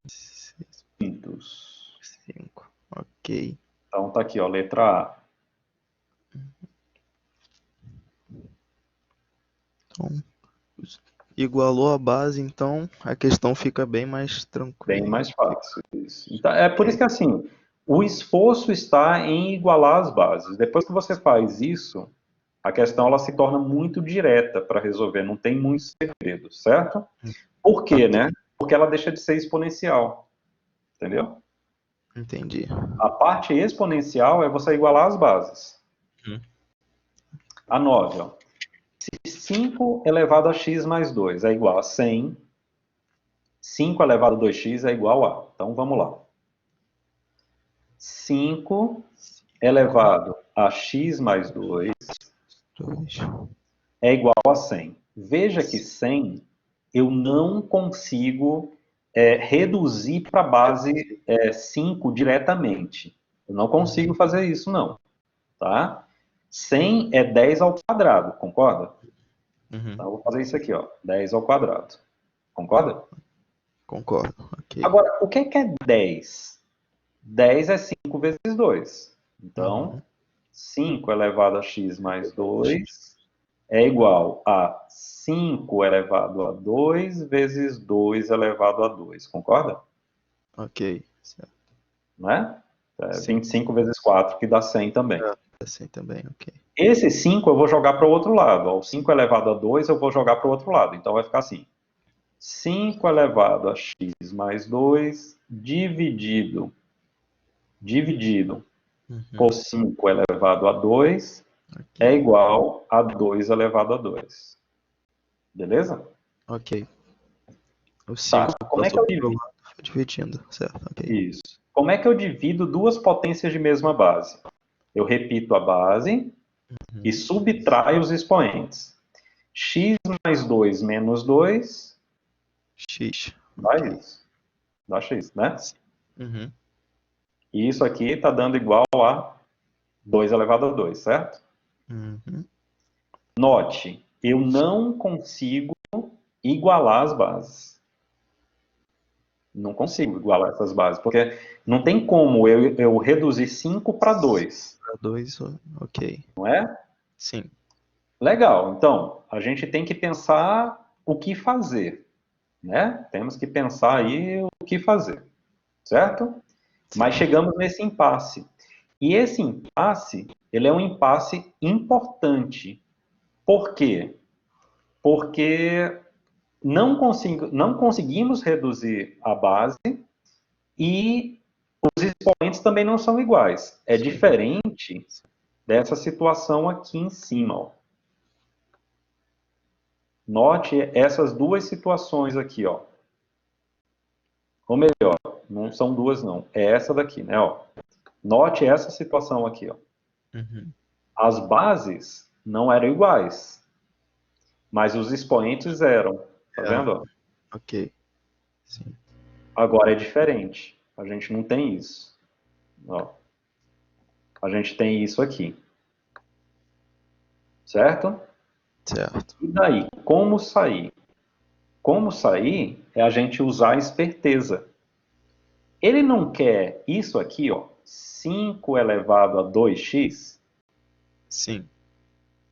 6, quintos. 5. Ok. Então, tá aqui, ó, letra A. Então, igualou a base, então a questão fica bem mais Bem tranquila. mais fácil. Isso. Então, é por isso Ok. que, assim, o esforço está em igualar as bases. Depois que você faz isso, a questão ela se torna muito direta para resolver, não tem muito segredo, certo? Por quê, né? Ok. Porque ela deixa de ser exponencial, entendeu? Entendi. A parte exponencial é você igualar as bases. Uhum. A 9, ó. Se 5 elevado a x mais 2 é igual a 100, 5 elevado a 2x é igual a... Então, vamos lá. 5 5, elevado a x mais 2 2. é igual a 100. Veja que 100 eu não consigo reduzir para a base 5 diretamente. Eu não consigo fazer isso, não. Tá? 100 é 10 ao quadrado, concorda? Uhum. Então, eu vou fazer isso aqui, ó, 10 ao quadrado. Concorda? Concordo. Ok. Agora, o que é 10? 10 é 5 vezes 2. Então, Uhum. 5 elevado a x mais X. 2 é igual a 5 elevado a 2 vezes 2 elevado a 2. Concorda? Ok. Certo. Não é? É Sim. 25 vezes 4, que dá 100 também. É, assim também, ok. Esse 5 eu vou jogar para o outro lado. Ó. O 5 elevado a 2 eu vou jogar para o outro lado. Então vai ficar assim. 5 elevado a x mais 2 dividido Uhum. por 5 elevado a 2 Ok. é igual a 2 elevado a 2. Beleza? Ok. O Tá. 5 Como é que passou eu para o divido? lado, foi dividindo. Certo, ok. Isso. Como é que eu divido duas potências de mesma base? Eu repito a base e Uhum. subtraio os expoentes. X mais 2 menos 2 X. dá Ok. isso. Dá x, né? Sim. Uhum. E isso aqui está dando igual a 2 elevado a 2, certo? Uhum. Note, eu não consigo igualar as bases. Não consigo igualar essas bases, porque não tem como eu reduzir 5 para 2, Para 2, ok. não é? Sim. Legal, então, a gente tem que pensar o que fazer, né? Temos que pensar aí o que fazer, certo? Mas Certo. chegamos nesse impasse. E esse impasse, ele é um impasse importante. Por quê? Porque não conseguimos reduzir a base e os expoentes também não são iguais. É São iguais. diferente dessa situação aqui em cima. Ó. Note essas duas situações aqui, ó. Ou melhor, não são duas não. É essa daqui, né? Ó. Note essa situação aqui, ó. Uhum. As bases não eram iguais, mas os expoentes eram. Tá É, vendo? Ó? ok. Sim. Agora é diferente. A gente não tem isso. Ó. A gente tem isso aqui. Certo? Certo. E daí, como sair? Como sair é a gente usar a esperteza. Ele não quer isso aqui, ó, 5 elevado a 2x? Sim.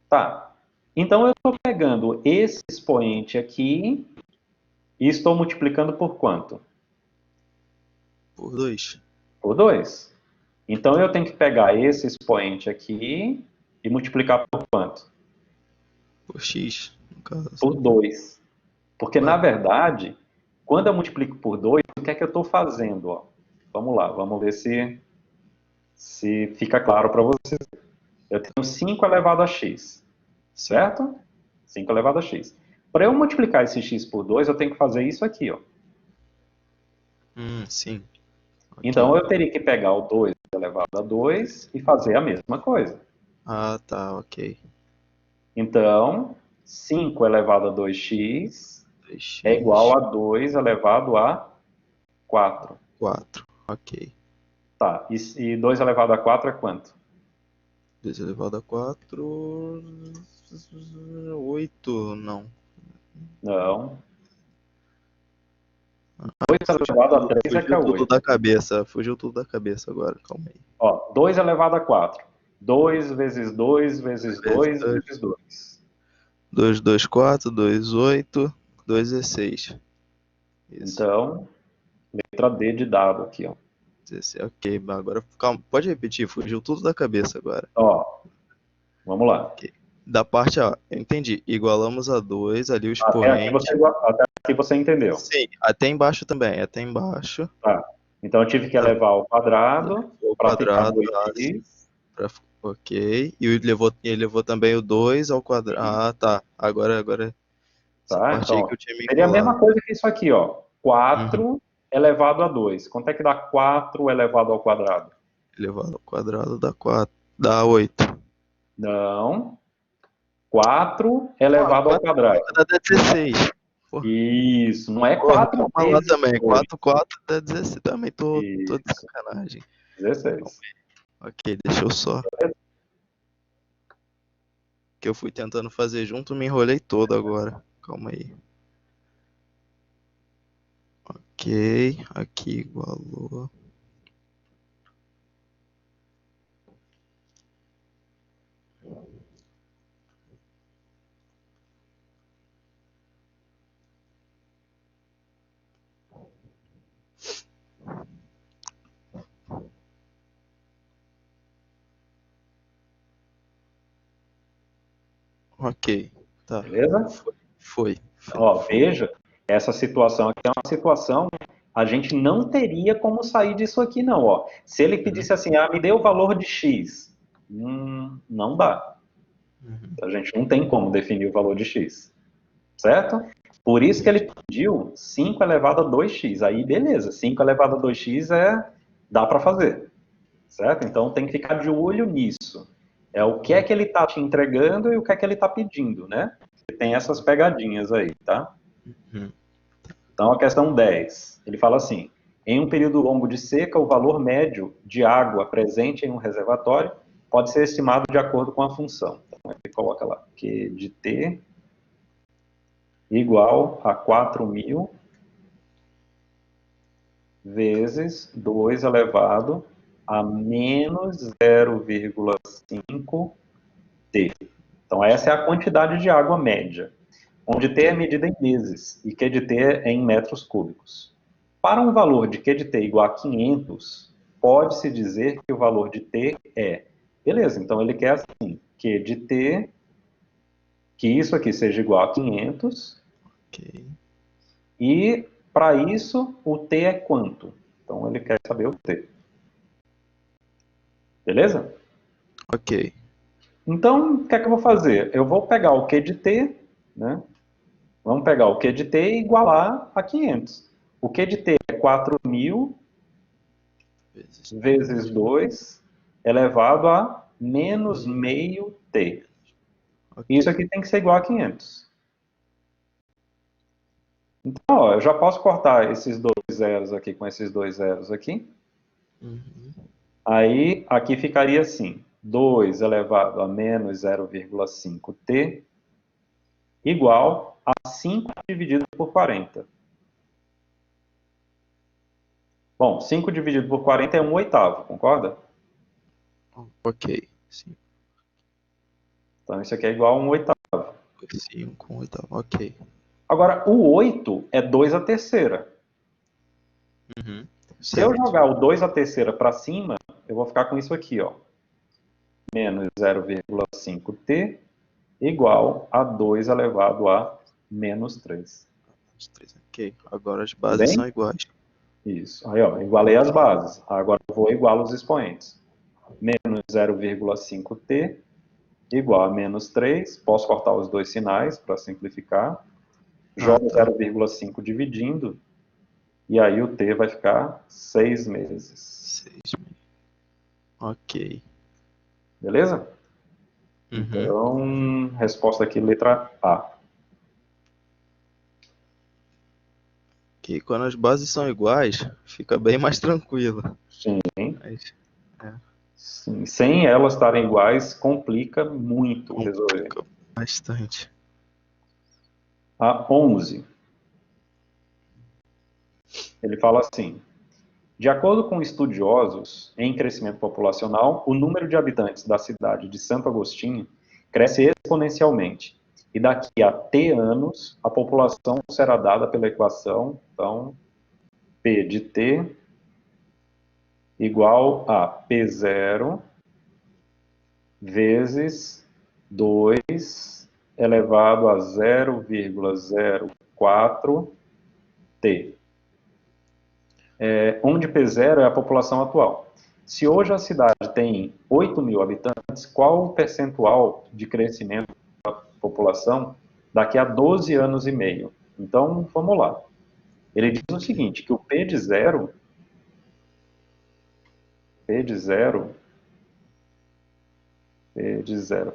Tá. Então, eu estou pegando esse expoente aqui e estou multiplicando por quanto? Por 2. Por 2. Então, eu tenho que pegar esse expoente aqui e multiplicar por quanto? Por x, no caso. Por 2. Porque, na Ué, verdade, quando eu multiplico por 2, o que é que eu estou fazendo? Ó? Vamos lá, vamos ver se fica claro para vocês. Eu tenho 5 elevado a x, sim. certo? 5 elevado a x. Para eu multiplicar esse x por 2, eu tenho que fazer isso aqui. Ó. Sim. Então, Ok. eu teria que pegar o 2 elevado a 2 e fazer a mesma coisa. Ah, tá, ok. Então, 5 elevado a 2x é igual 2x, a 2 elevado a 4. 4. Ok. Tá, e 2 elevado a 4 é quanto? 2 elevado a 4. 8, não. Não. Ah, 2 elevado a 3 é que é fugiu tudo 8. da cabeça. Fugiu tudo da cabeça agora. Calma aí. Ó, 2 elevado a 4. 2 vezes 2 vezes 2 vezes 2. 2, 2, 4, 2, 8, 2, 16. Isso. Então, letra D de dado aqui, ó. 16. Ok, agora calma. Pode repetir, fugiu tudo da cabeça agora. Ó, vamos lá. Ok. Da parte A, eu entendi. Igualamos a 2, ali o Até expoente. aqui você entendeu. Sim, até embaixo também. Até embaixo. Tá. Então, eu tive que Tá. elevar ao quadrado O para ficar quadrado, 2x. ok. E ele levou também o 2 ao quadrado. Ah, tá. Agora, essa Tá? parte aí Então, que eu tinha me seria a mesma enrolado. coisa que isso aqui, ó. Uhum. 4 elevado a 2. Quanto é que dá 4 elevado ao quadrado? Elevado ao quadrado dá 4. Dá 8. Não. 4 Ah, elevado ao 4 ao quadrado. quadrado é 16. Porra, Isso, não é porra, 4 calma lá vezes também. 2. 4, 4 dá 16. Também tô de Isso, sacanagem. Calma 16. aí. Ok, deixa eu só. Que eu fui tentando fazer junto, me enrolei todo agora. Calma aí. Ok, aqui igualou. Ok, tá. Beleza? Foi. Ó, veja, essa situação aqui é uma situação, a gente não teria como sair disso aqui, não. Ó. Se ele Uhum, pedisse assim, me dê o valor de x, não dá. uhum. A gente não tem como definir o valor de x, certo? Por isso que ele pediu 5 elevado a 2x. Aí, beleza, 5 elevado a 2x dá para fazer, certo? Então, tem que ficar de olho nisso. É o que é que ele está te entregando e o que é que ele está pedindo, né? Tem essas pegadinhas aí, tá? Uhum. Então, a questão 10, ele fala assim: em um período longo de seca, o valor médio de água presente em um reservatório pode ser estimado de acordo com a função. Então, ele coloca lá Q de T igual a 4.000 vezes 2 elevado a menos 0,5 T. Então, essa é a quantidade de água média, onde T é Ok. medida em meses e Q de T é em metros cúbicos. Para um valor de Q de T igual a 500, pode-se dizer que o valor de T é... Beleza, então ele quer assim, Q de T, que isso aqui seja igual a 500, Ok. e para isso o T é quanto? Então ele quer saber o T. Beleza? Ok. Então, o que é que eu vou fazer? Eu vou pegar o Q de T, né? Vamos pegar o Q de T e igualar a 500. O Q de T é 4.000 Vezes vezes 2 elevado a menos meio T. Isso ok. aqui tem que ser igual a 500. Então, ó, eu já posso cortar esses dois zeros aqui com esses dois zeros aqui. Uhum. Aí, aqui ficaria assim, 2 elevado a menos 0,5T igual a 5 dividido por 40. Bom, 5 dividido por 40 é 1/8, concorda? Ok. Sim. Então, isso aqui é igual a 1/8. 5, 1 oitavo. Ok. Agora, o 8 é 2 à terceira. Uhum. Se eu Certo. jogar o 2 à terceira para cima, eu vou ficar com isso aqui, ó. Menos 0,5t igual a 2 elevado a menos 3. Ok. Agora as Tudo bases bem? são iguais. Isso. Aí, ó, igualei as bases. Agora eu vou igualar os expoentes. Menos 0,5t igual a menos 3. Posso cortar os dois sinais para simplificar. Ah, Jogo tá. 0,5 dividindo. E aí o t vai ficar 6 meses. 6. Ok. Beleza? Uhum. Então, resposta aqui, letra A. Que quando as bases são iguais, fica bem mais tranquilo. Sim. Mas, é, Sim. Sem elas estarem iguais, complica muito resolver. complica bastante. A 11. Ele fala assim: de acordo com estudiosos em crescimento populacional, o número de habitantes da cidade de Santo Agostinho cresce exponencialmente. E daqui a T anos, a população será dada pela equação, então, P de T igual a P0 vezes 2 elevado a 0,04T, onde P0 é a população atual. Se hoje a cidade tem 8 mil habitantes, qual o percentual de crescimento da população daqui a 12 anos e meio? Então, vamos lá. Ele diz o seguinte, que o P de zero,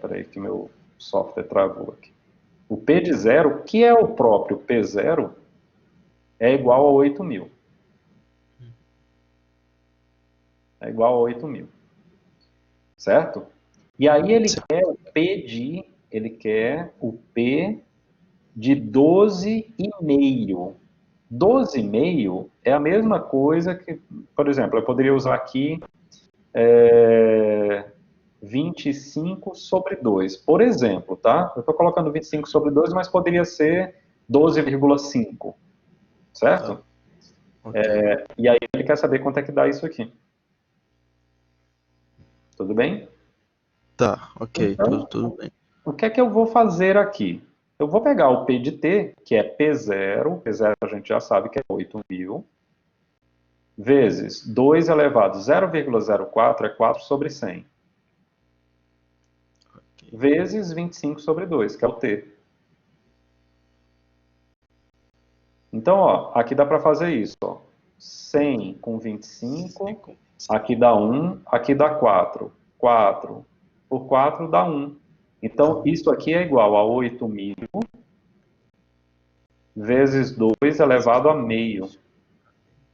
peraí que meu software travou aqui. O P de zero, que é o próprio P0, é igual a 8 mil. É igual a 8 mil. Certo? E aí ele quer o P de 12,5. 12,5 é a mesma coisa que, por exemplo, eu poderia usar aqui 25 sobre 2. Por exemplo, tá? Eu estou colocando 25 sobre 2, mas poderia ser 12,5. Tá. Certo? Ok. E aí ele quer saber quanto é que dá isso aqui. Tudo bem? Tá, ok. Tudo, Então, tudo bem. o que é que eu vou fazer aqui? Eu vou pegar o P de T, que é P0, P0 a gente já sabe que é 8 mil, vezes 2 elevado a 0,04 é 4 sobre 100, Ok. vezes 25 sobre 2, que é o T. Então, ó, aqui dá para fazer isso. Ó. 100 com 25, 5. aqui dá 1, aqui dá 4. 4 por 4 dá 1. Então, Então, isso aqui é igual a 8 mil vezes 2 elevado a meio.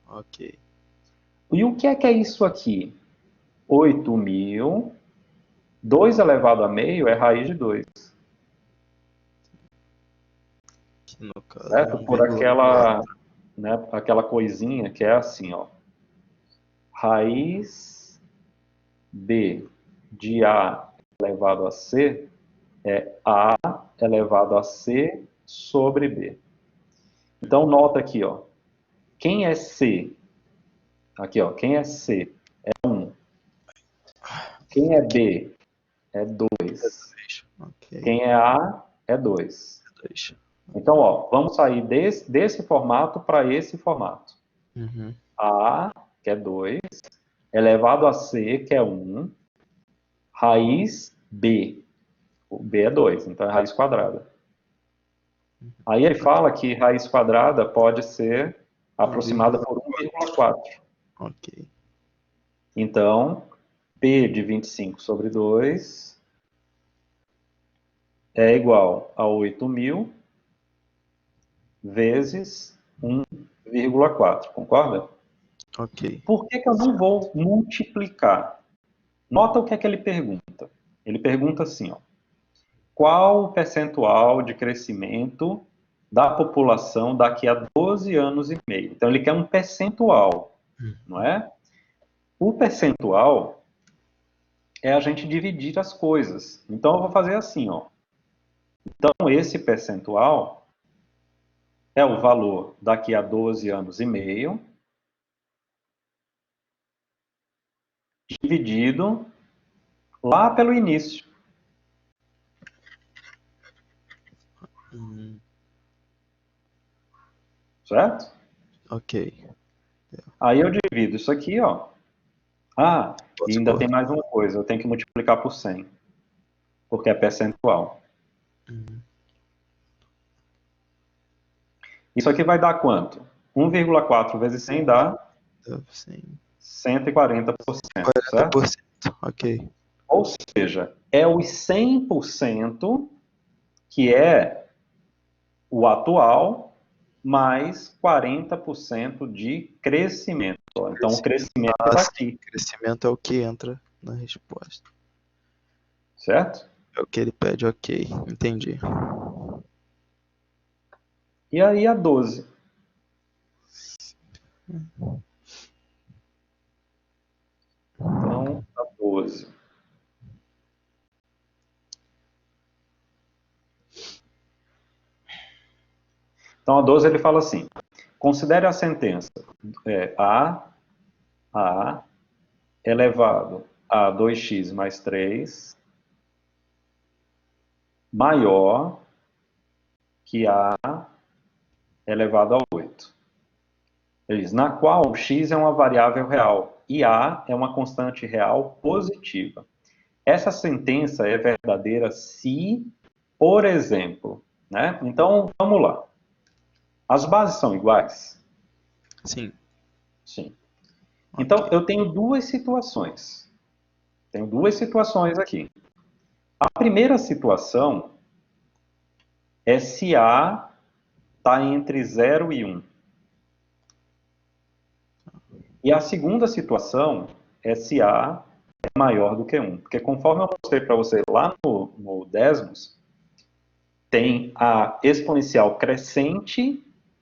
ok. E o que é isso aqui? 8 mil, 2 elevado a meio é raiz de 2, Que no caso é certo? um Por vírgula aquela, quatro. né, aquela coisinha que é assim, ó. Raiz B de A elevado a C é A elevado a C sobre B. Então, nota aqui, ó. Quem é C? Aqui, ó. Quem é C? É 1. Quem é Ok. B? É 2. Ok. Quem é A? É 2. 2. Então, ó, vamos sair desse formato para esse formato. Uhum. A, que é 2, elevado a C, que é 1, raiz B. O B é 2, então é raiz quadrada. Aí ele fala que raiz quadrada pode ser aproximada por 1,4. Ok. Então, P de 25 sobre 2 é igual a 8 mil vezes 1,4, concorda? Ok. Por que eu não vou multiplicar? Nota o que ele pergunta. Ele pergunta assim, ó, qual o percentual de crescimento da população daqui a 12 anos e meio? Então, ele quer um percentual, não é? O percentual é a gente dividir as coisas. Então, eu vou fazer assim, ó. Então, esse percentual é o valor daqui a 12 anos e meio, dividido lá pelo início, certo? Ok. Aí eu divido isso aqui, ó. Ah, e Posso ainda tem mais uma coisa, eu tenho que multiplicar por 100, porque é percentual. Isso aqui vai dar quanto? 1,4 vezes 100 dá Sim. 140%, certo? 40%. Ok. Ou seja, é os 100% que é o atual, mais 40% de crescimento. Então, o crescimento Ah, está sim. aqui, Crescimento é o que entra na resposta. certo? É o que ele pede, ok. Entendi. E aí a 12. Então, a 12. Então, a 12 ele fala assim, considere a sentença A elevado a 2x mais 3 maior que A elevado a 8. Ele diz, na qual x é uma variável real e A é uma constante real positiva. Essa sentença é verdadeira se, por exemplo, né? Então, vamos lá. As bases são iguais? Sim. Sim. Então, Ok. eu tenho duas situações. Tenho duas situações aqui. A primeira situação é se A está entre 0 e 1. E a segunda situação é se A é maior do que 1. Porque conforme eu mostrei para você lá no Desmos, tem a exponencial crescente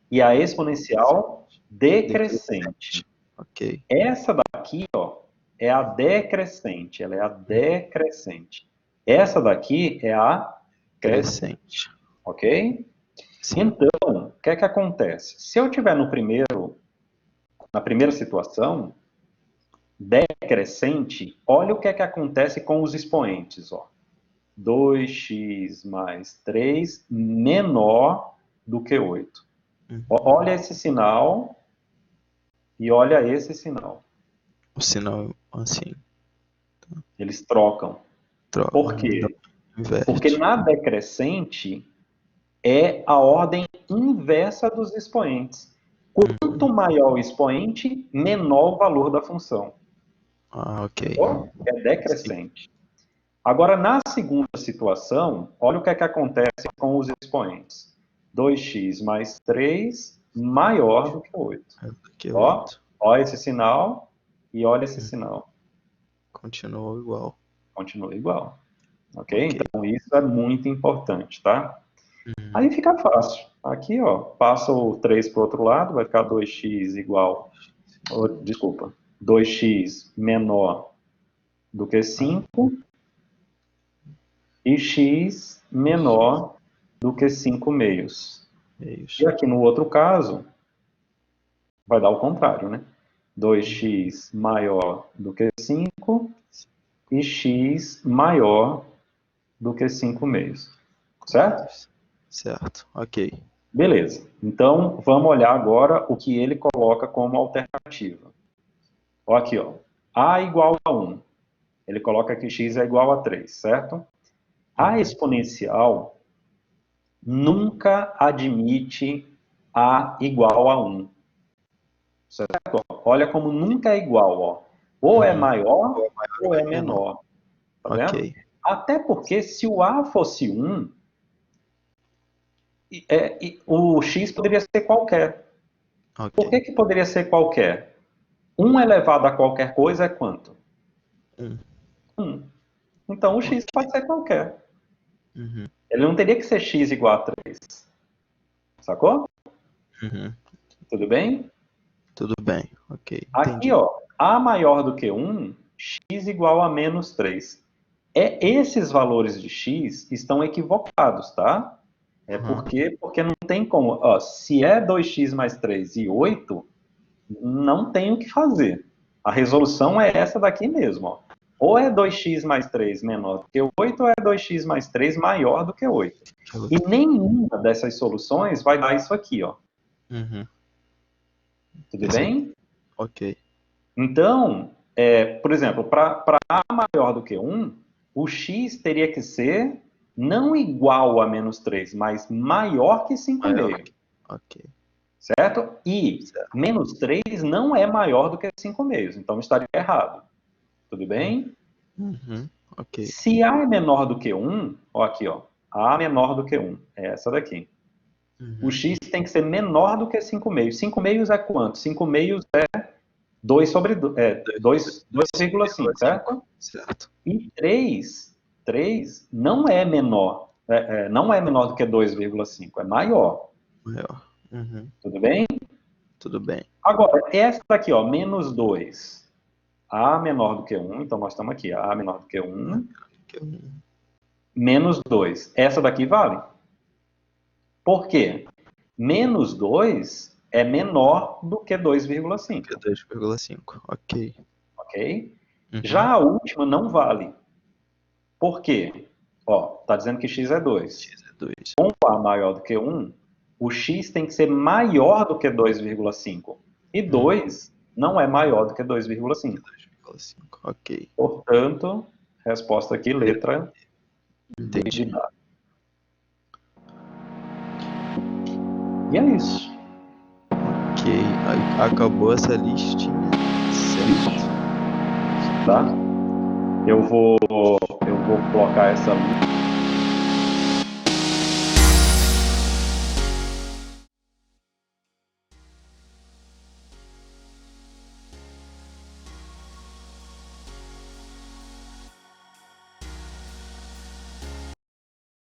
e a exponencial decrescente. Ok. Essa daqui, ó, é a decrescente. Ela é a decrescente. Essa daqui é a crescente. Crescente. Ok? Sim. Então, o que é que acontece? Se eu tiver na primeira situação, decrescente, olha o que é que acontece com os expoentes, ó. 2x mais 3 menor do que 8. Olha esse sinal e olha esse sinal. O sinal assim. Eles trocam. Troca. Por Não, quê? Porque inverte. na decrescente é a ordem inversa dos expoentes. Quanto maior o expoente, menor o valor da função. Ah, ok. É Sim. decrescente. Agora, na segunda situação, olha o que é que acontece com os expoentes. 2x mais 3 maior do que 8. Que é Ó, 8. ó esse sinal e olha esse sinal. Continuou igual. Continua igual. Ok? Ok. Então, isso é muito importante, tá? Aí fica fácil. Aqui, ó, passa o 3 para o outro lado, vai ficar 2x igual, desculpa, 2x menor do que 5 e x menor do que 5 meios. E Meios. aqui no outro caso, vai dar o contrário, né? 2x maior do que 5 e x maior do que 5 meios. Certo? Meios. Certo. Ok. Beleza. Então, vamos olhar agora o que ele coloca como alternativa. Ó aqui, ó. A igual a 1. Ele coloca que x é igual a 3, certo? A exponencial nunca admite a igual a 1. Certo? Olha como nunca é igual, ó. Ou é maior ou é Menor. menor. Tá Ok. vendo? Até porque se o A fosse 1, o x poderia ser qualquer. Ok. Por que poderia ser qualquer? 1 elevado a qualquer coisa é quanto? 1. 1. Então o x Ok. pode ser qualquer. Uhum. Ele não teria que ser x igual a 3. Sacou? Uhum. Tudo bem? Tudo bem. Ok. Aqui, Entendi. ó, A maior do que 1, x igual a menos 3. Esses valores de x estão equivocados, tá? Porque não tem como. Ó, se é 2x mais 3 e 8, não tem o que fazer. A resolução é essa daqui mesmo, ó. Ou é 2x mais 3 menor do que 8, ou é 2x mais 3 maior do que 8. E nenhuma dessas soluções vai dar isso aqui, ó. Tudo bem? Ok. Então, por exemplo, para A maior do que 1, o x teria que ser não igual a menos 3, mas maior que 5,5. Ok. Certo? E menos 3 não é maior do que 5,5, então estaria errado. Tudo bem? Ok. Se A é menor do que 1, ó aqui, ó. A menor do que 1, é essa daqui. O x tem que ser menor do que 5,5. 5,5 é quanto? 5,5 é 2,5, certo? Certo. E 3 não é menor. Não é menor do que 2,5, é maior. Maior. Tudo bem? Tudo bem. Agora, essa daqui, ó, menos 2. A menor do que 1, então nós estamos aqui, A menor do que 1, menos 2. Essa daqui vale. Por quê? Menos 2 é menor do que 2,5. 2,5. Ok. Ok? Já a última não vale. Por quê? Ó, tá dizendo que x é 2. X é 2. Com A maior do que 1, o x tem que ser maior do que 2,5. E 2 não é maior do que 2,5. 2,5. Ok. Portanto, resposta aqui, letra D de dado. E é isso. Ok. Aí acabou essa listinha. Certo. Tá? Eu vou colocar essa lista